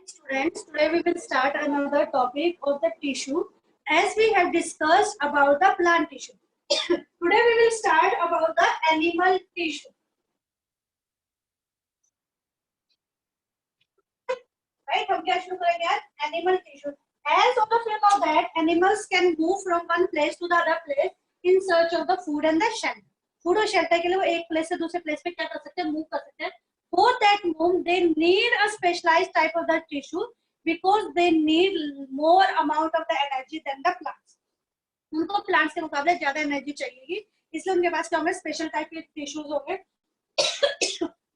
Students, today we will start another topic of the tissue as we have discussed about the plant tissue. Today we will start about the animal tissue. Right? हम क्या शुरू करेंगे यार? Animal tissue. As all of you know that animals can move from one place to the other place in search of the food and the shelter. Food और shelter के लिए वो एक place से दूसरे place पे क्या कर सकते हैं? Move कर सकते हैं. For that move, they need a specialized type of the tissue because they need more amount of the energy than the plants. उनको plants के मुकाबले ज्यादा energy चाहिएगी, इसलिए उनके पास क्या होंगे? Special type के tissues होंगे.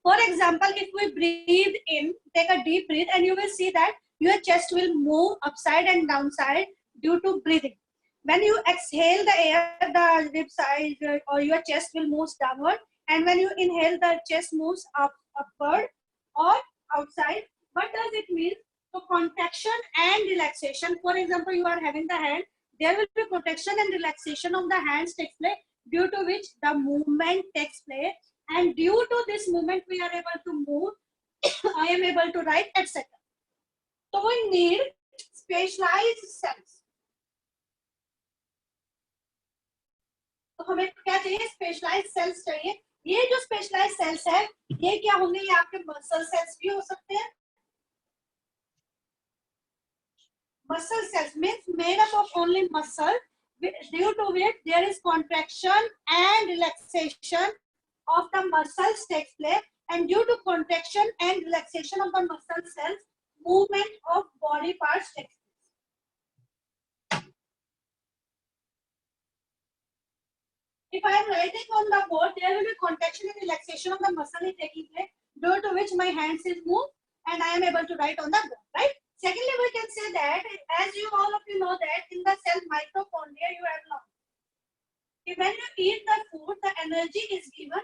For example, if we breathe in, take a deep breath, and you will see that your chest will move upside and downside due to breathing. When you exhale the air, the rib side or your chest will move downward, and when you inhale, the chest moves upward or outside. What does it mean? So contraction and relaxation. For example, you are having the hand, there will be contraction and relaxation of the hands takes place, due to which the movement takes place. And due to this movement, we are able to move. I am able to write, etc. So we need specialized cells. तो हमें क्या चाहिए? Specialised sales चाहिए. ये जो specialised sales है, ये क्या होंगे? ये आपके मसल सेल्स भी हो सकते हैं. Muscle cells means made up of only muscle, due to which there is contraction and relaxation of the muscles takes place, and due to contraction and relaxation of the muscle cells, movement of body parts takes place. If I am writing on the board, there will be contraction and relaxation of the muscle is taking place, due to which my hands is moved and I am able to write on the board, right? Secondly, we can say that, as you all of you know that in the cell mitochondria you have learned. When you eat the food, the energy is given,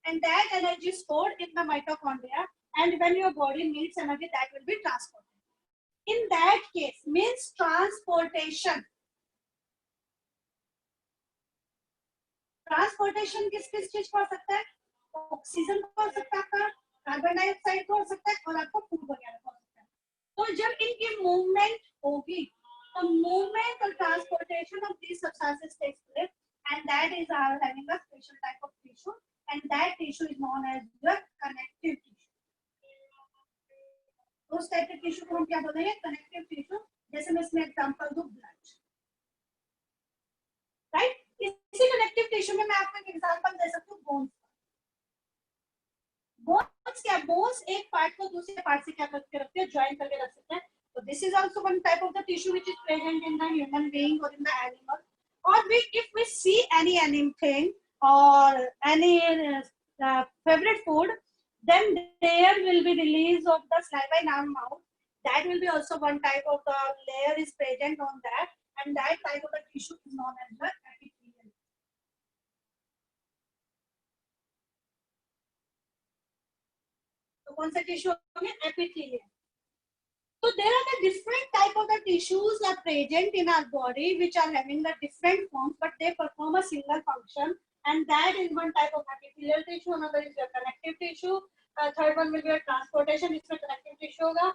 and that energy is stored in the mitochondria, and when your body needs energy, that will be transported. In that case, means transportation. Transportation किस किस चीज को हो सकता है? Oxygen को हो सकता है, आपका कार्बन डाइऑक्साइड को हो सकता है, और आपको फूड वगैरह को हो सकता है. तो जब इनकी मूवमेंट होगी, तो मूवमेंट और transportation of these substances takes place, and that is our having a special type of tissue, and that tissue is known as the connective tissue. उस टाइप के टिश्यू को हम क्या बोलेंगे? Connective tissue. जैसे मैं इसमें एग्जांपल दूं, ब्लड, राइट? इसी कनेक्टिव टिश्यू में मैं आपको एक एग्जांपल दे सकती हूँ, बोन्स. बोन्स क्या? बोन्स एक पार्ट को दूसरे पार्ट से क्या करके रखते हैं? ज्वाइन करके रख सकते हैं. तो this is also one type of the tissue which is present in the human being और इन द एनिमल. और we if we see any anything or any favorite food, then there will be release of the saliva in our mouth. That will be also one type of the layer is present on that, and that type of the tissue is known as the epithelium. तो कौन सा tissue होंगे? epithelium. So there are the different type of the tissues are present in our body which are having the different forms, but they perform a single function, and that is one type of epithelial tissue. Another is your connective tissue. Third one will be a transportation, इसमें connective tissue होगा.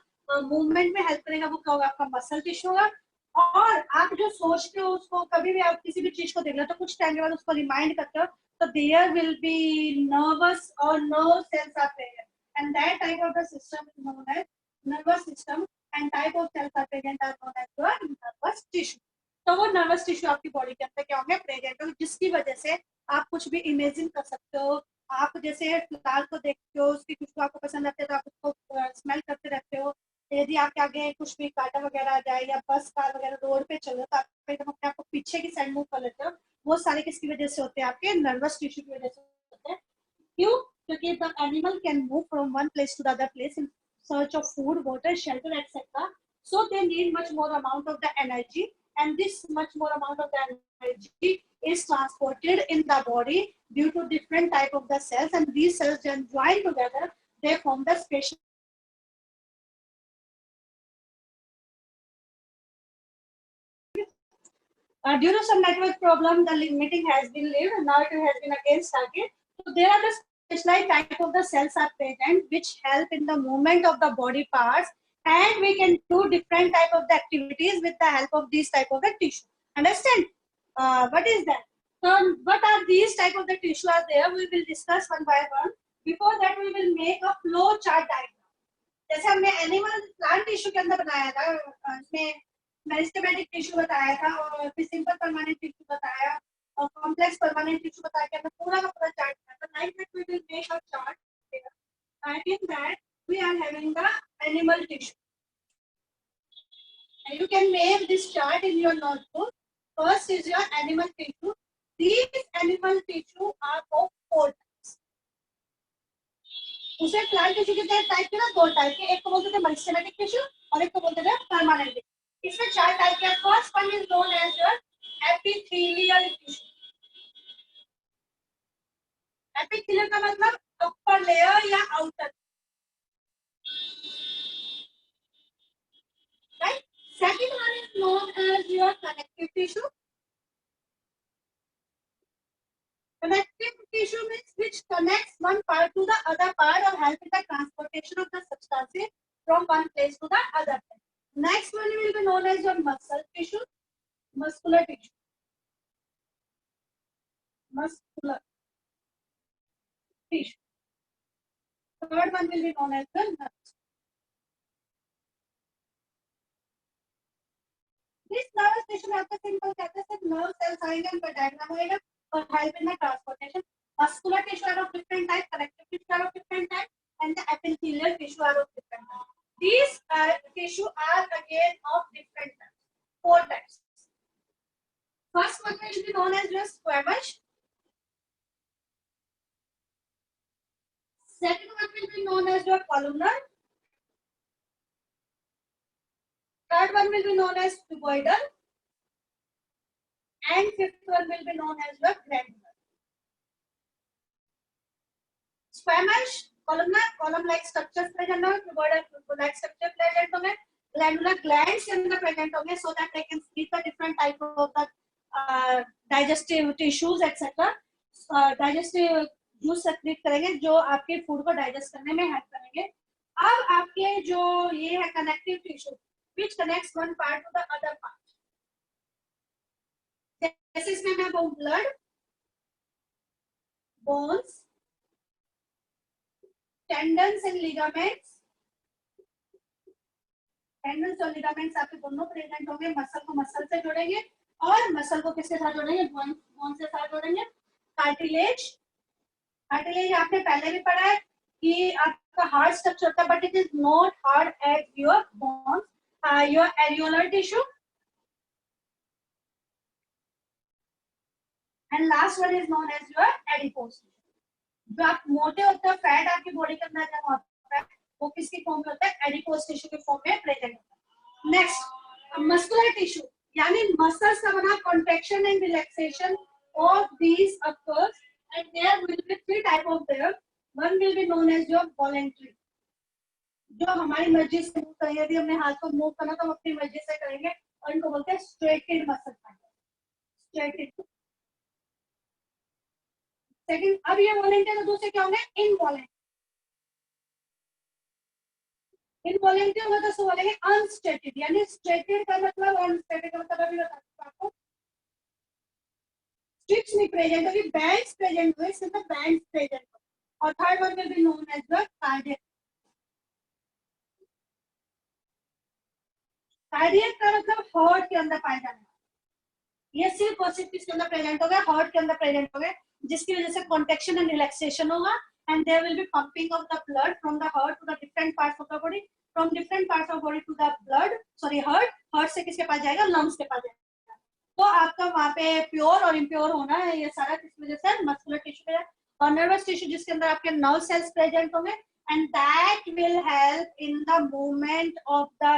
Movement में help करेगा, वो क्या होगा? आपका muscle tissue होगा. और आप जो सोचते हो उसको, कभी भी आप किसी भी चीज को देख लो तो कुछ टाइम के बाद उसको रिमाइंड करते हो, तो देयर विल बी नर्वस और nerve cells are present, and that type of the system is known as nervous system, and type of cells are present are known as the nervous tissue. तो वो nervous tissue आपकी body के अंदर क्या होंगे? Present होंगे, जिसकी वजह से आप कुछ भी इमेजिन कर सकते हो. आप जैसे फ्लावर को देखते हो, उसकी खुशबू आपको पसंद आती है तो आप उसको स्मेल करते रहते हो. यदि आपके आगे कुछ भी कांटा वगैरह आ जाए या बस कार वगैरह रोड पे चलो, तो आप एकदम अपने आपको पीछे की साइड मूव कर लेते हो. वो सारे किसकी वजह से होते हैं? आपके नर्वस टिश्यू की वजह से होते हैं. क्यों? क्योंकि the animal can move from one place to the other place in search of food, water, shelter, etc. So they need much more amount of the energy, and this much more amount of the energy is transported in the body due to different type of the cells, and these cells then join together, they form the special due to some network problem. The meeting has been leaved, and now it has been again started. So there are the specialized type of the cells are present which help in the movement of the body parts, and we can do different type of the activities with the help of these type of the tissue. Understand? What is that? So what are these type of the tissue are there? We will discuss one by one. Before that, we will make a flow chart diagram. जैसे हमने animal plant tissue के अंदर बनाया था, उसमें meristematic tissue बताया था और फिर सिंपल परमानेंट टिश्यू बताया और कॉम्प्लेक्स परमानेंट टिश्यू बताया कि हमने पूरा का पूरा चार्ट बनाया था. Like that we will make a chart and in that we are having the animal tissue. And you can make this chart in your notebook. First is your animal tissue. These animal tissue are of 4 types. उसे plant tissue के type के ना 2 type के, एक को बोलते थे meristematic tissue और एक को बोलते थे परमानेंट टिश्यू. इसमें 4 टाइप के. First one is known as your epithelial tissue. Epithelial का मतलब अपर लेयर या outer, right. Second one is known as your connective tissue. Connective tissue means which connects one part to the other part or help in the transportation of the substances from one place to the other place. Next one will be known as your muscle tissue, muscular tissue. Muscular tissue. Third one will be known as the nerves. This nervous tissue में आपका simple कहते हैं nerve cells आएंगे, उनका diagram आएगा और help in the transportation. Muscular tissue are of different type, connective tissue are of different type, and the epithelial tissue are of different type. These tissue are again of different types, 4 types. First one will be known as your squamous. Second one will be known as your columnar. Third one will be known as cuboidal. And fifth one will be known as your granular. Squamous, columnar, column-like structures present होंगे, cuboidal, cuboid-like structure present होंगे, granular glands के अंदर present होंगे, so that they can secrete the different type of the digestive tissues, etc. Digestive juice secrete करेंगे जो आपके food को digest करने में help करेंगे. अब आपके जो ये है connective tissue, which connects one part to the other part. जैसे इसमें मैं blood, bones, tendons and ligaments. Tendons और ligaments आपके दोनों प्रेजेंट होंगे. मसल को मसल से जोड़ेंगे और मसल को किसके साथ जोड़ेंगे? बोन से साथ जोड़ेंगे. कार्टिलेज, कार्टिलेज आपने पहले भी पढ़ा है कि आपका हार्ड स्ट्रक्चर होता है, but it is not hard as your bones. Your alveolar tissue. And last one is known as your adipose. जो आप मोटे होते हैं, फैट आपकी बॉडी के अंदर जमा होता है, वो किसकी फॉर्म में होता है? एडिपोस टिश्यू के फॉर्म में प्रेजेंट होता है. नेक्स्ट मस्कुलर टिश्यू, यानी मसल्स का बना contraction and relaxation of these occurs and there will be 3 type of there. One will be known as your voluntary, जो हमारी मर्जी से मूव करेंगे. यदि हमने हाथ को मूव करना तो हम अपनी मर्जी से करेंगे और इनको बोलते हैं striated muscle fibre. Striated. Second, अब ये वॉलंटरी तो दूसरे क्या होंगे? इनवॉलंटरी. इनवॉलंटरी होगा तो बोलेंगे अनस्टेटेड, यानी स्टेटेड का मतलब अनस्टेटेड का मतलब अभी बता दूं आपको. स्ट्रिप्स नहीं प्रेजेंट होगी, बैंड्स प्रेजेंट हुए, सिर्फ बैंड्स प्रेजेंट. और third one will be known as the cardiac. Cardiac का मतलब हार्ट के अंदर पाया जाना. ये सिर्फ और सिर्फ किसके अंदर प्रेजेंट होगा? हार्ट के अंदर प्रेजेंट होगा, जिसकी वजह से कॉन्ट्रैक्शन एंड रिलैक्सेशन होगा. And there will be pumping of the blood from the heart to the different parts of the body, from different parts of body to the blood, sorry heart, heart से किसके पास जाएगा? lungs के पास जाएगा. तो आपका वहाँ पे प्योर और इम्प्योर होना है, ये सारा किस वजह से? मस्कुलर टिश्यू पे. और नर्वस टिश्यू जिसके अंदर आपके नर्व सेल्स प्रेजेंट होंगे, and that will help in the movement of the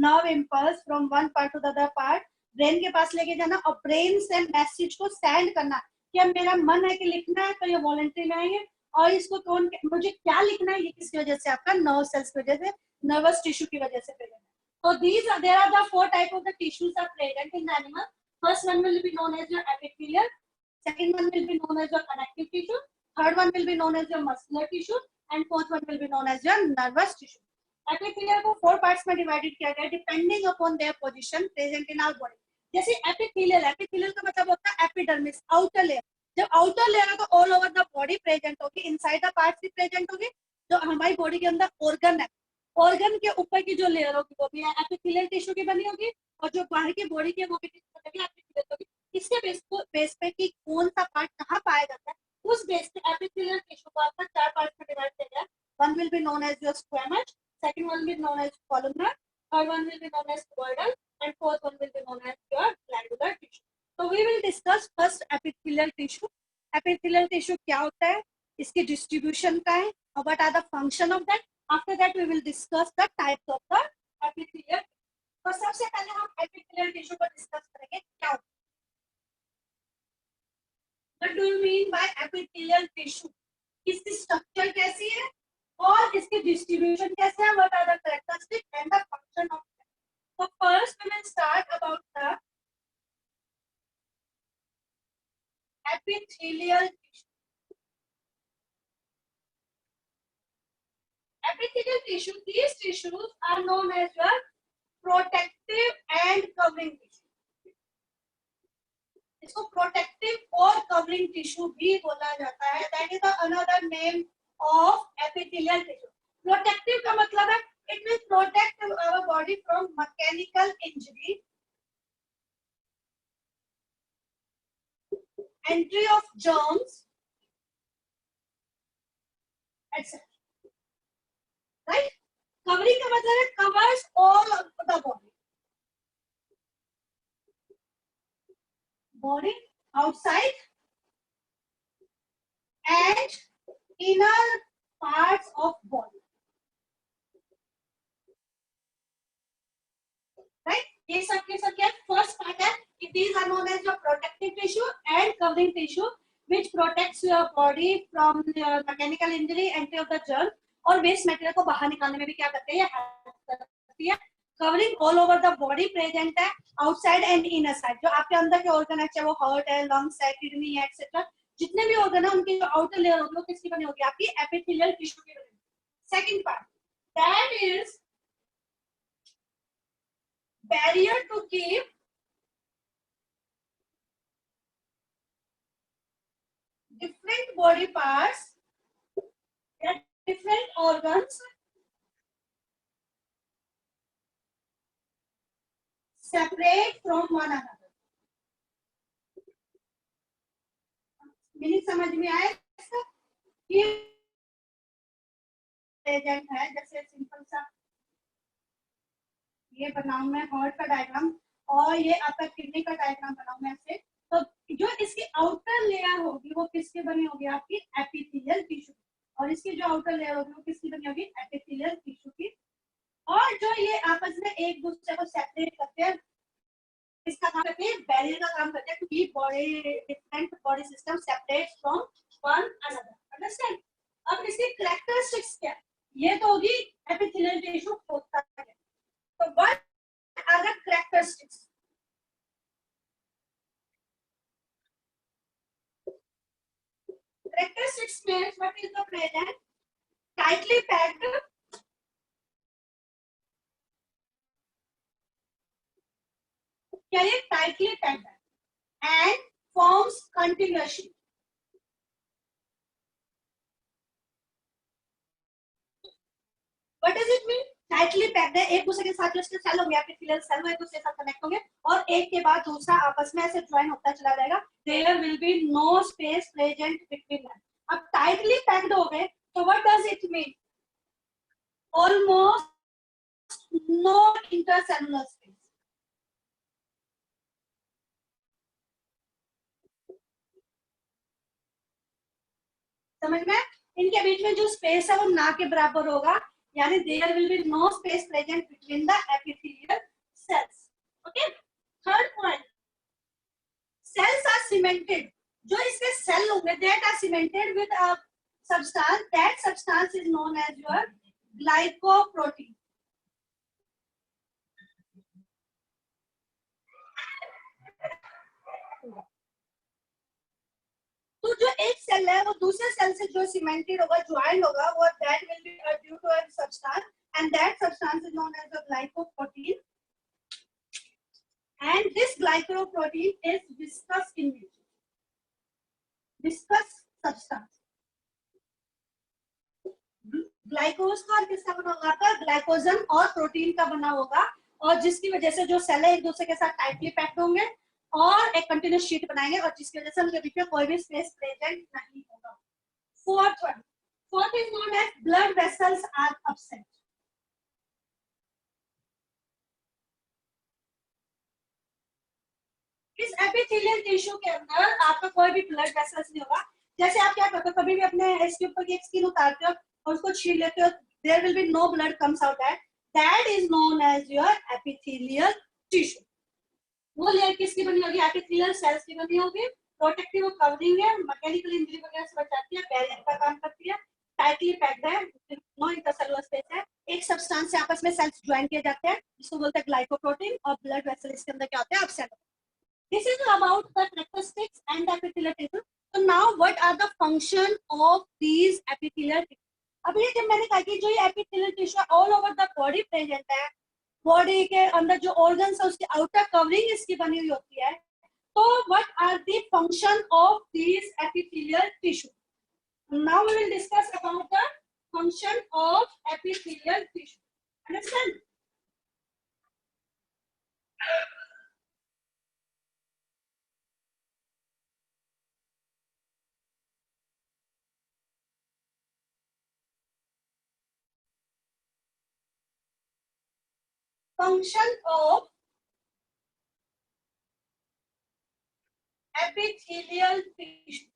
nerve impulse from one part to the other part. Brain के पास लेके जाना और ब्रेन से मैसेज को सेंड करना कि अब मेरा मन है कि लिखना है, तो ये वॉलंटरी में आएंगे. और इसको कौन, मुझे क्या लिखना है, ये किसकी वजह से? आपका नर्व सेल्स की वजह से, नर्वस टिश्यू की वजह से प्रेजेंट है. तो these are, there are the 4 type of the tissues are present in the animal. First one will be known as your epithelial. Second one will be known as your connective tissue. Third one will be known as your muscular tissue, and fourth one will be known as your nervous tissue. Epithelial को 4 parts में divided किया गया depending upon their position present in our body. जैसे epithelial का मतलब होता है epidermis, outer layer. जब आउटर लेयर है तो all over the body present होगी, इनसाइड द पार्ट्स भी प्रेजेंट होगी। जो हमारी बॉडी के अंदर ऑर्गन है, ऑर्गन के ऊपर की जो लेयर होगी वो भी एपिथेलियल टिश्यू की बनी होगी, और जो बाहर की बॉडी की वो भी एपिथेलियल होगी। इसके बेस पे कि कौन सा पार्ट कहाँ पाया जाता है, उस बेस पे एपिथेलियल टिश्यू को आपका 4 पार्ट में डिवाइड किया गया है। One will be known as your squamous, second one will be known as columnar, third one will be known as choroidal, and fourth one will be known as your glandular tissue. So we will discuss first epithelial tissue. Epithelial tissue क्या होता है, इसकी distribution का है, और what are the function of that. After that we will discuss the types of the epithelial. तो सबसे पहले हम epithelial tissue को discuss करेंगे क्या होता है. What do you mean by epithelial tissue? इसकी स्ट्रक्चर कैसी है और इसकी डिस्ट्रीब्यूशन कैसे है, what are the characteristics and the function of that. So first we will start about the epithelial tissue. Epithelial tissue, these tissues are known as your protective and covering tissue. इसको protective और covering tissue भी बोला जाता है. That is another name of epithelial tissue. Protective का मतलब है it will protect our body from mechanical injury, entry of germs, etc. Right? Covering का मतलब है covers all of the body outside and inner parts of body. Right? ये सब के सब क्या फर्स्ट पार्ट है. These are known as your protective tissue and covering tissue, which protects your body from mechanical injury, entry of the germ, और waste material को बाहर निकालने में भी क्या करते हैं, हेल्प करती है. Covering all over the body present है, आउटसाइड एंड इनर साइड. जो आपके अंदर के ऑर्गन है, चाहे वो हार्ट है, लंग्स है, किडनी है, एक्सेट्रा, जितने भी ऑर्गन है उनकी जो आउटर लेयर होगी वो किसकी बनी होगी, आपकी एपिथेलियल टिश्यू की बनी. Second part, that is barrier to keep different body parts and different organs separate from one another. Meaning समझ में आए इसका? ये प्रेजेंट है, जैसे सिंपल सा ये बनाऊं मैं हार्ट का डायग्राम, और ये आपका किडनी का डायग्राम बनाऊं मैं ऐसे. तो जो इसकी आउटर लेयर होगी वो किसकी बनी होगी, आपकी एपिथेलियल टिश्यू, और इसकी जो आउटर लेयर होगी वो किसकी बनी होगी, एपिथेलियल टिश्यू की. और जो ये आपस में एक दूसरे को सेपरेट करते हैं, इसका काम करते हैं, बैरियर का काम करते हैं, क्योंकि body different body system separate from one another. Understand? अब इसकी कैरेक्टरिस्टिक्स क्या है, ये तो होगी एपिथेलियल टिश्यू होता है. तो what are the characteristics? Characteristics means what is the present? Tightly packed, क्या ये tightly packed and forms continuously. What does it mean? Tightly packed है, एक दूसरे के साथ जो इसके सेल होंगे, एपिथेलियल सेल वो एक दूसरे के साथ कनेक्ट होंगे और एक के बाद दूसरा आपस में ऐसे ज्वाइन होता चला जाएगा. There will be no space present between them. अब टाइटली पैक्ड हो गए तो what does it mean, almost no intercellular space. समझ में? इनके बीच में जो स्पेस है वो ना के बराबर होगा, यानी there will be no space present between the epithelial cells. Okay. Third point, cells are cemented. जो इसके सेल होंगे that are cemented with a substance. That substance is known as your glycoprotein. तो जो एक सेल है वो दूसरे cell से जो सीमेंटेड होगा, ज्वाइन होगा, वो that will be due to a substance and that substance is known as the glycoprotein. And this glycoprotein is viscous in nature. Viscous substance. ग्लाइकोज का और किसका बना होगा? आपका ग्लाइकोजन और प्रोटीन का बना होगा, और जिसकी वजह से जो सेल है एक दूसरे के साथ टाइटली पैक्ड होंगे और एक कंटिन्यूस शीट बनाएंगे, और जिसकी वजह से उनके बीच में कोई भी स्पेस प्रेजेंट नहीं होगा. Fourth is known as blood vessels are absent. इस एपिथेलियल टिश्यू के अंदर आपका कोई भी ब्लड वेसल्स नहीं होगा. जैसे आप क्या करते हो, कभी भी अपने इसके ऊपर की एक स्किन उतारते हो और उसको छील लेते हो, there will be no blood comes out. That is known as your epithelial tissue. वो लेयर किसकी बनी होगी? एपिथेलियल सेल्स की बनी होगी. प्रोटेक्टिव कवरिंग है, मैकेनिकल इंजरी वगैरह से बचाती है, बैरियर का काम करती है, टाइटली पैक्ड है, नो इंटरसेलुलर स्पेस है. एक सब्सटेंस से आपस में सेल्स ज्वाइन किए जाते हैं, जिसको बोलते हैं ग्लाइकोप्रोटीन, और ब्लड वेसल इसके अंदर क्या होता है? Upset. This is about the characteristics and the epithelial tissue. So now, what are the function of these epithelial tissue? अब ये जब मैंने कहा कि जो ये epithelial tissue all over the body present है, body के अंदर जो organs है उसकी outer covering इसकी बनी हुई होती है. तो what are the function of these epithelial tissue? Now we will discuss about the function of epithelial tissue. Understand? Function of epithelial tissue.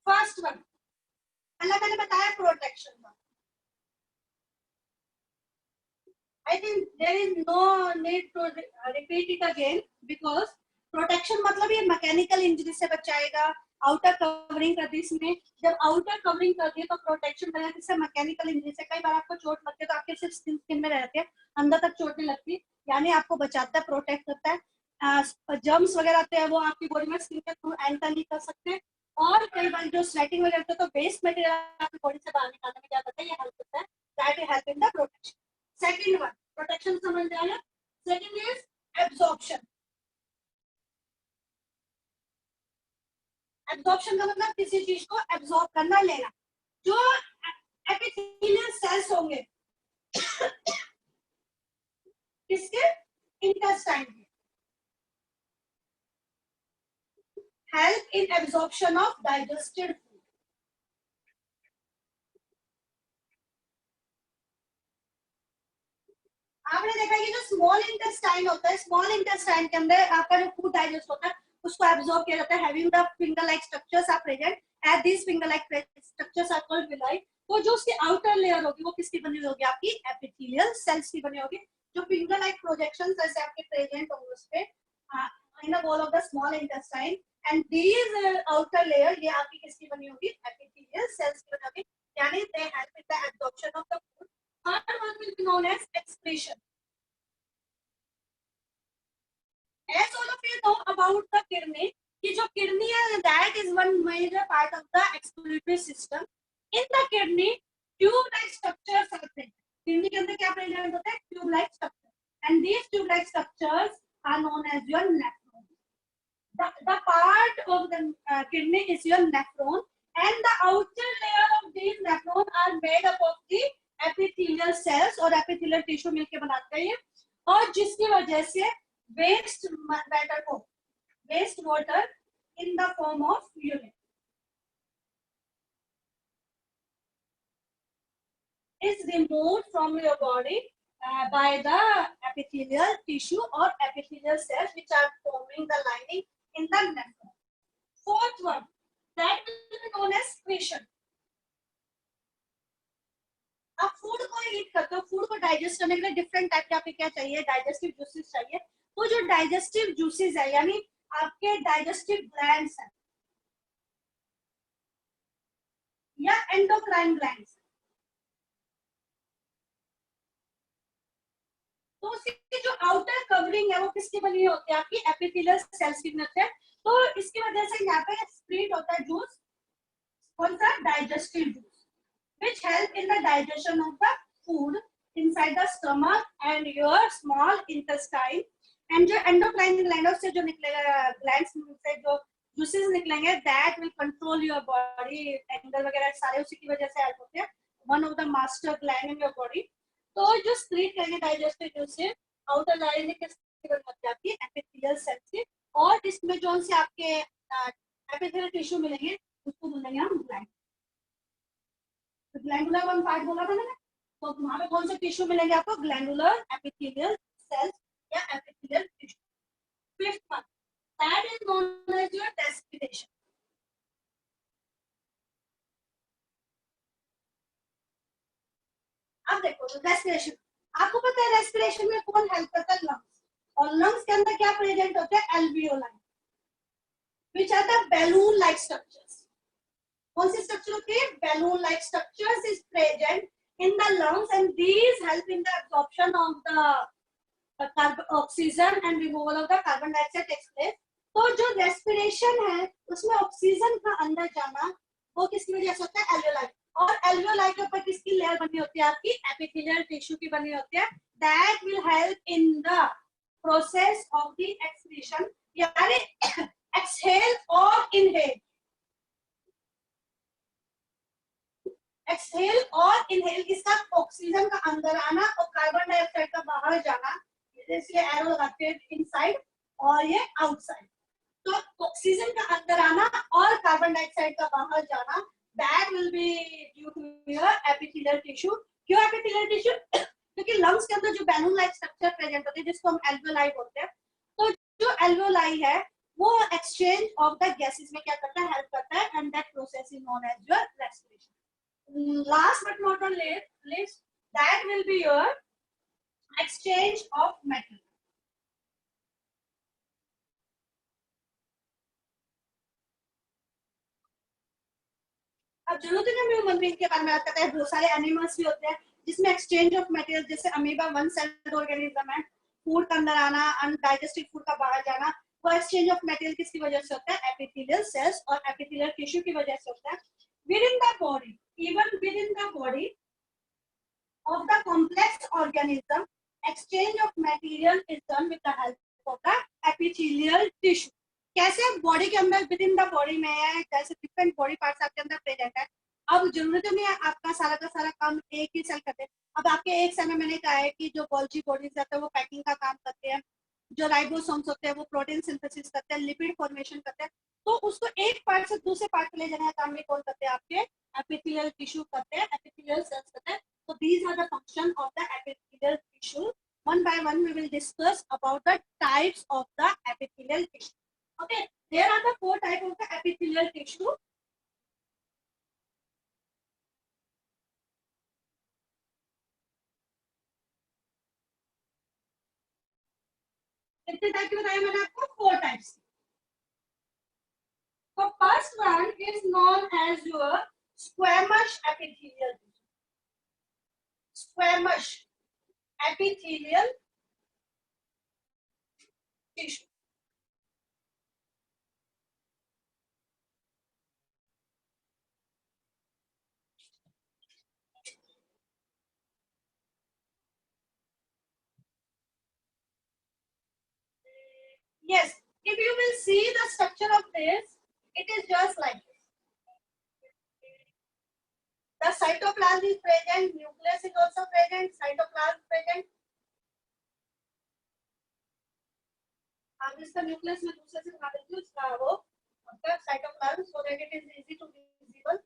First one, पहला मैंने बताया प्रोटेक्शन का. I think there is no need to repeat it again, because protection मतलब ये mechanical injury से बचाएगा. Outer covering कर दी इसमें, जब आउटर कवरिंग कर दी तो प्रोटेक्शन बना, जिससे मैकेनिकल इंजरी से कई बार आपको चोट लगती है तो आपके सिर्फ स्किन में रहती है, अंदर तक चोट नहीं लगती, यानी आपको बचाता है, प्रोटेक्ट करता है. जर्म्स वगैरह आते हैं वो आपकी बॉडी में स्किन के थ्रू एंटर नहीं कर सकते, और कई बार जो स्वेटिंग वगैरह होता है तो वेस्ट मटेरियल आपकी बॉडी से बाहर निकालने में क्या करता है? ये हेल्प करता है. That help in the protection. Second one, protection समझ में आया. Second is absorption. एब्जॉर्प्शन का मतलब किसी चीज को एब्जॉर्ब करना, लेना. जो एपिथेलियल सेल्स होंगे किसके? इंटेस्टाइन के. Help in absorption of digested food. आपने देखा कि जो स्मॉल इंटेस्टाइन होता है, स्मॉल इंटेस्टाइन के अंदर आपका जो फूड डाइजेस्ट होता है उसको एब्जॉर्ब किया जाता है. Having the finger like structures are present, at this finger like structures are called villi. तो जो उसकी आउटर लेयर होगी वो किसकी बनी होगी? आपकी एपिथेलियल सेल्स की बनी होगी. जो फिंगर लाइक प्रोजेक्शंस जैसे आपके प्रेजेंट होंगे उस पे in the wall of the small intestine, and these outer layer ये आपकी किसकी बनी होगी? एपिथेलियल सेल्स की बनी होगी, यानी they help in the absorption of the food. Third one will be known as excretion. As all of you know about the kidney, कि जो kidney है, that is one major part of the excretory system. In the kidney, tube-like structures are present. Kidney के अंदर क्या present होता है? Tube-like structures. And these tube-like structures are known as your nephron. The part of the kidney is your nephron, and the outer layer of these nephron are made up of the epithelial cells और epithelial tissue मिलके बनाते हैं, और जिसकी वजह से waste matter को, waste water in the form of urine is removed from your body by the epithelial tissue or epithelial cells which are forming the lining in the nephron. Fourth one, that will be known as secretion. आप food को ईट करते हो, food को digest करने के लिए different type के आपके क्या चाहिए? डाइजेस्टिव जूसेस चाहिए. वो जो डाइजेस्टिव जूसेस है, यानी आपके डाइजेस्टिव ग्लैंड्स है या एंडोक्राइन ग्लैंड्स, तो उसकी जो आउटर कवरिंग है वो किसकी बनी होती है? आपकी एपिथेलियल सेल्स की बनती है. तो इसकी वजह से यहाँ पे स्प्लिट होता है जूस, कौन सा digestive juice which help in the digestion of the food inside the stomach and your small intestine. And जो endocrine gland से जो निकलेगा glands से जो juices निकलेंगे that will control your body, anger वगैरह सारे उसी की वजह से help होते हैं. One of the master gland in your body. तो जो स्प्लिट करेंगे डाइजेस्टिव जूसेस आउटर लाइनिंग के बन जाती है एपिथेलियल सेल से, और इसमें जो से आपके एपिथेलियल टिश्यू मिलेंगे उसको बोलेंगे हम ग्लैंड. ग्लैंडुलर वन पार्ट बोला था मैंने, तो वहां पे कौन से टिश्यू मिलेंगे आपको? ग्लैंडुलर एपिथेलियल सेल्स या epithelial tissue. Fifth one that is known as your respiration. अब देखो रेस्पिरेशन, आपको पता है रेस्पिरेशन में कौन हेल्प करता है? लंग्स. और लंग्स के अंदर क्या प्रेजेंट होते हैं? Alveoli which are the balloon like structures. कौन सी स्ट्रक्चर होती है? Balloon like structures is present in the lungs and these help in the absorption of the oxygen and removal of the carbon dioxide takes place. तो जो respiration है उसमें oxygen का अंदर जाना वो किसकी वजह से होता है? एल्वियोलाई. और एल्वियोलाई के ऊपर किसकी लेयर बनी होती है? आपकी एपिथेलियल टिश्यू की बनी होती है. That will help in the process of the excretion, यानी एक्सहेल और इनहेल. एक्सहेल और इनहेल किसका? ऑक्सीजन का अंदर आना और कार्बन डाइऑक्साइड का बाहर जाना. इसलिए एरो लगाते हैं इनसाइड और ये आउटसाइड. तो ऑक्सीजन का अंदर आना और कार्बन डाइऑक्साइड का बाहर जाना that will be due to your epithelial tissue. क्यों epithelial tissue? क्योंकि lungs के अंदर जो balloon like structure present होते हैं जिसको हम alveoli बोलते हैं, तो जो alveoli है वो exchange of the gases में क्या करता है? help करता है, and that process is known as your respiration. Last but not the least, that will be your exchange of material. अब जरूरत है ना ह्यूमन बीइंग के बारे में बात करते हैं, बहुत सारे एनिमल्स भी होते हैं जिसमें एक्सचेंज ऑफ मटेरियल, जैसे अमीबा वन सेल्ड ऑर्गेनिज्म है, फूड का अंदर आना, अनडाइजेस्टेड फूड का बाहर जाना, वो एक्सचेंज ऑफ मटेरियल किसकी वजह से होता है? एपिथेलियल सेल्स और एपिथेलियल टिश्यू की वजह से होता है. With in the body, even with in the body of the complex organism, exchange of material is done with the help of the epithelial tissue. कैसे? बॉडी के अंदर विद इन द बॉडी में है, जैसे डिफरेंट बॉडी पार्ट्स आपके अंदर present है. अब जरूरत नहीं है आपका सारा का सारा काम एक ही सेल करते हैं. अब आपके एक सेल में मैंने कहा है कि जो गोल्जी बॉडीज रहते हैं वो पैकिंग का काम करते हैं, जो राइबोसोम्स होते हैं वो प्रोटीन सिंथेसिस करते हैं, लिपिड फॉर्मेशन करते हैं. तो उसको एक पार्ट से दूसरे पार्ट पे ले जाने का काम भी कौन करते हैं? आपके एपिथेलियल टिश्यू करते हैं, एपिथेलियल सेल्स करते हैं. So these are the function of the epithelial tissue. One by one we will discuss about the types of the epithelial tissue. Okay, there are the four types of the epithelial tissue. कितने type के बताया मैंने आपको? Four types. So first one is known as your squamous epithelial tissue. Squamous epithelial tissue. Yes, if you will see the structure of this, it is just like this. The cytoplasm is present, nucleus is also present, cytoplasm present. अब इसका nucleus में दूसरे से बना देती हूँ, इसका वो मतलब cytoplasm, so that it is easy to visible.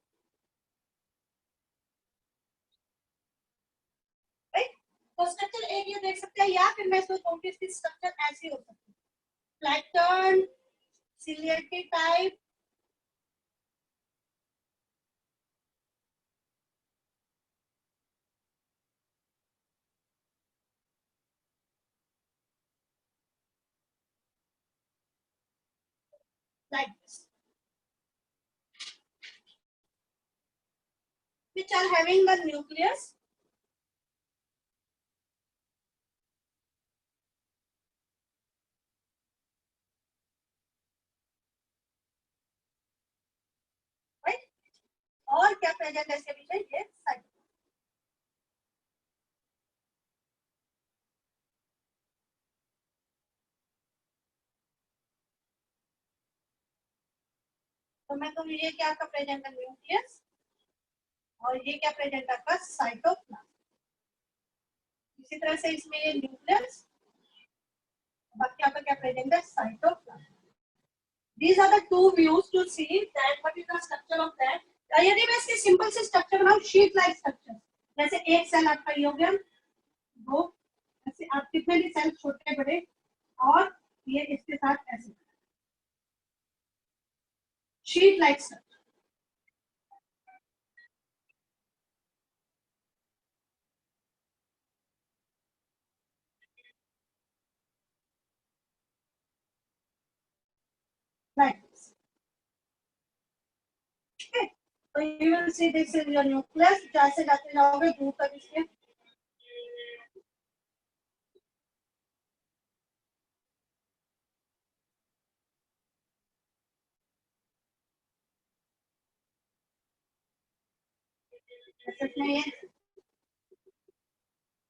Right? तो स्ट्रक्चर एक ये देख सकते हैं, या फिर मैं इसको कहूँ कि इसकी स्ट्रक्चर ऐसी हो सकती है, flatten, ciliated type, like this, which are having the nucleus. Right? क्या प्रेजेंट है इसके पीछे? ये साइटोप्लाज्म। तो मैं कहूँ ये क्या आपका प्रेजेंट है? न्यूक्लियस। और ये क्या प्रेजेंट है आपका? साइटोप्लाज्म। इसी तरह से इसमें ये न्यूक्लियस, बाकी आपका क्या प्रेजेंट है? Cytoplasm. These are the two views to see that what is the structure of that. यदि मैं इसकी सिंपल से स्ट्रक्चर बनाऊं, शीट लाइक स्ट्रक्चर, जैसे एक सेल आपका ये हो गया, दो, ऐसे आप कितने भी सेल छोटे बड़े, और ये इसके साथ ऐसे sheet like structure. Like this. Okay. So you will see this is your nucleus. जैसे जाते जाओगे दूर तक इसके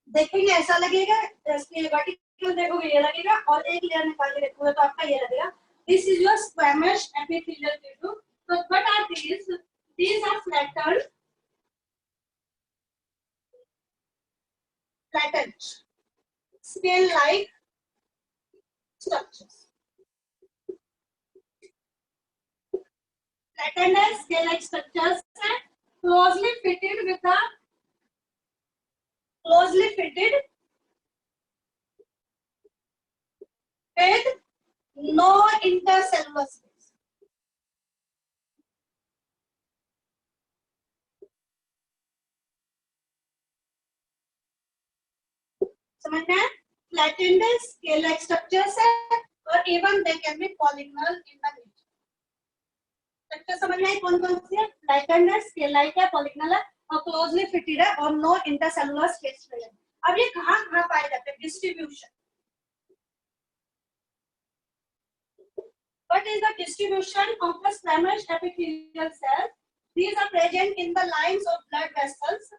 देखेंगे ऐसा लगेगा, इसके वर्टिकल देखोगे ये लगेगा, और एक लेयर निकाल के देखोगे तो आपका ये लगेगा। This is your squamous epithelial tissue. So what are these? These are flattened, scale-like structures. Flattened and scale-like structures are closely fitted with no intercellular space. समझना है? Flattened scale-like structures है, और even they can be polygonal in the nature. Structure समझ में आई कौन कौन सी है? Flattened है, स्केल लाइक है, पॉलीगोनल है, और क्लोजली फिटेड है, और नो इंटरसेलुलर स्पेस प्रेजेंट। अब ये कहाँ पाए जाते हैं? Distribution. What is the distribution of the squamous epithelial cells? These are present in the lines of blood vessels.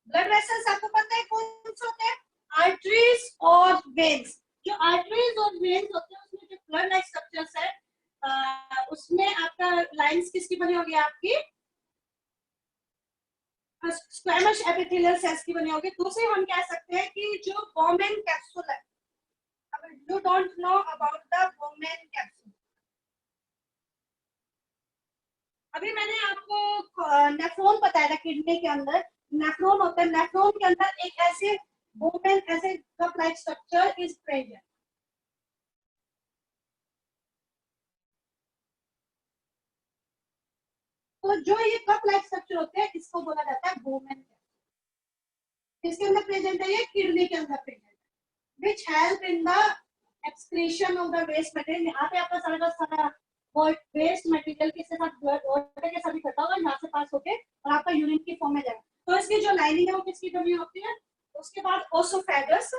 Blood vessels आपको पता है कौन से होते हैं? आर्टरीज और वेन्स। जो आर्टरीज और वेन्स होते हैं उसमें जो ब्लड लाइक स्ट्रक्चर्स है, उसमें आपका लाइंस किसकी बनी होगी? आपकी स्क्वैमस एपिथेलियल सेल्स की बनी होगी। दूसरी हम कह सकते हैं कि जो बोमेन कैप्सूल है, you don't know about the Bowman capsule. अभी मैंने आपको नेफ्रॉन बताया था, किडनी के अंदर नेफ्रॉन होता है, नेफ्रॉन के अंदर एक ऐसे बोमेन ऐसे cup like structure is present. तो जो ये कप लाइक स्ट्रक्चर होते हैं इसको बोला जाता है बोमेन। किसके अंदर प्रेजेंट है? ये किडनी के अंदर प्रेजेंट है, which help in the excretion of the waste material। यहाँ पे आपका सारा का सारा वेस्ट मटेरियल किसके साथ वाटर के साथ इकट्ठा होगा, यहाँ से पास होके और आपका यूरिन की फॉर्म में जाएगा। तो इसकी जो लाइनिंग है वो किसकी बनी होती है? उसके बाद ओसोफेगस,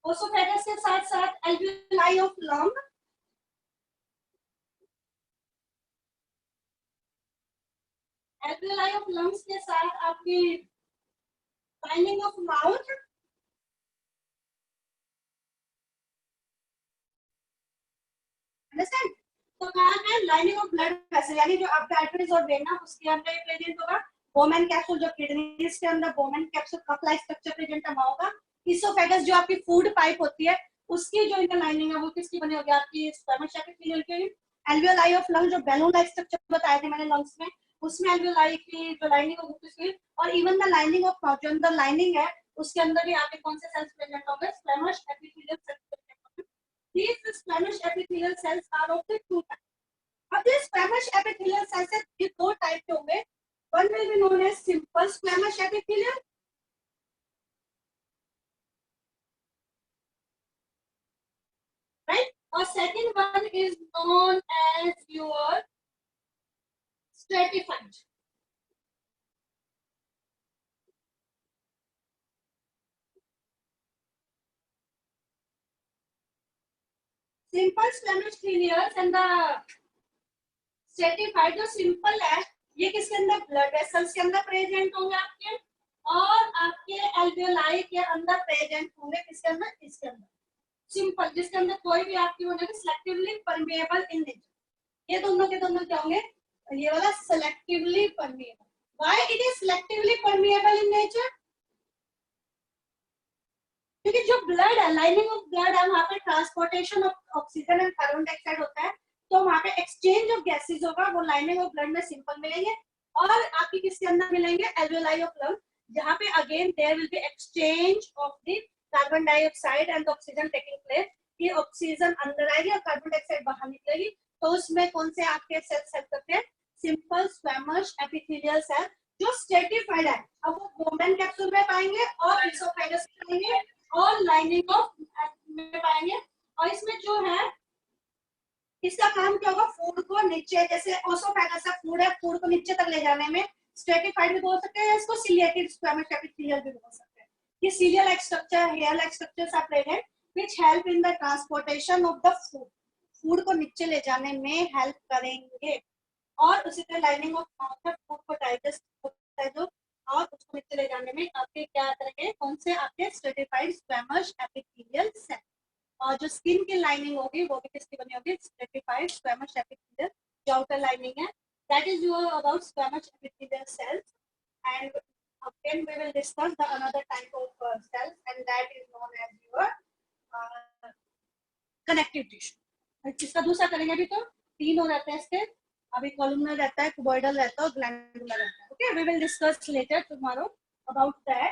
ओसोफेगस के साथ साथ alveoli of lung, alveoli of lungs के साथ आपकी लाइनिंग ऑफ माउथ, अंडरस्टैंड? तो कहाँ है? लाइनिंग ऑफ ब्लड वेसल, यानी जो आपका आर्टरीज और वेन है उसके अंदर ये प्रेजेंट होगा। बोमेन कैप्सूल जो किडनीज के अंदर Bowman capsule cup like structure present होगा। इसोफेगस जो आपकी फूड पाइप होती है उसकी जो इनर लाइनिंग है वो किसकी बनी होगी? आपकी स्क्वैमस एपिथेलियल की। एल्वियोलाई ऑफ लंग जो बैलून लाइक स्ट्रक्चर बताए थे मैंने लंग्स में, उसमें एल्वियोलाई की जो लाइनिंग है वो किसकी, और even the lining of mouth जो अंदर लाइनिंग है उसके अंदर भी आपके कौन से सेल्स प्रेजेंट होंगे? स्क्वैमस एपिथेलियल सेल्स प्रेजेंट होंगे। These squamous epithelial cells are of the two types. अब ये squamous epithelial cells है, ये दो टाइप के होंगे। One will be known as simple squamous epithelial, right? और second one is known as your stratified. Simple squamous लीनियर्स and the stratified जो सिंपल है ये किसके अंदर ब्लड वेसल्स के अंदर प्रेजेंट होंगे आपके, और आपके एल्वियोलाई के अंदर प्रेजेंट होंगे किसके अंदर, इसके अंदर सिंपल, जिसके अंदर कोई भी आपकी होने सिलेक्टिवली परमेएबल इन नेचर। ये दोनों के दोनों क्या होंगे, ये वाला selectively permeable. Why it is selectively permeable in nature, क्योंकि जो ब्लड है, लाइनिंग ऑफ ब्लड है, वहां पे transportation of oxygen and carbon dioxide होता है, तो वहां पे एक्सचेंज ऑफ गैसेस होगा, वो लाइनिंग ऑफ ब्लड में सिंपल मिलेंगे, और आपकी किसके अंदर मिलेंगे, एल्वियोलाई ऑफ लंग, जहां पे again there will be exchange of the carbon dioxide and oxygen taking place. ये ऑक्सीजन अंदर आएगी और कार्बन डाइऑक्साइड बाहर निकलेगी, तो उसमें कौन से आपके सेल्स हेल्प करते हैं, सिंपल स्क्वेमस एपिथेलियल सेल जो स्ट्रेटिफाइड है। अब वो गोल्डन कैप्सूल में पाएंगे और इसोफेगस में पाएंगे और लाइनिंग ऑफ में पाएंगे, और इसमें जो है इसका काम क्या होगा, फूड को नीचे, जैसे ओसोफेगस का फूड है, फूड को नीचे तक ले जाने में स्ट्रेटिफाइड भी बोल सकते हैं, इसको सिलिएटेड स्क्वेमस एपिथेलियल भी बोल सकते हैं। ये cilia like structure, hair like structures are present which help in the transportation of the food, food को नीचे ले जाने में हेल्प करेंगे, और उसी तरह लाइनिंग ऑफ माउथ है, फूड को डाइजेस्ट होता है जो, और उसको नीचे ले जाने में आपके क्या करेंगे, कौन से आपके स्ट्रेटिफाइड स्क्वेमस एपिथेलियल सेल, और जो स्किन की लाइनिंग होगी वो भी किसकी बनी होगी, स्ट्रेटिफाइड स्क्वेमस एपिथेलियल जो आउटर लाइनिंग है, that is your about squamous epithelial cells, and again we will discuss the another type of cells, and that is known as your connective tissue। इसका दूसरा करेंगे, अभी तो तीन हो रहते हैं इसके, अभी कॉलमनर रहता है, क्यूबॉइडल रहता है और ग्लैंडुलर रहता है। Okay, we will discuss later tomorrow about that.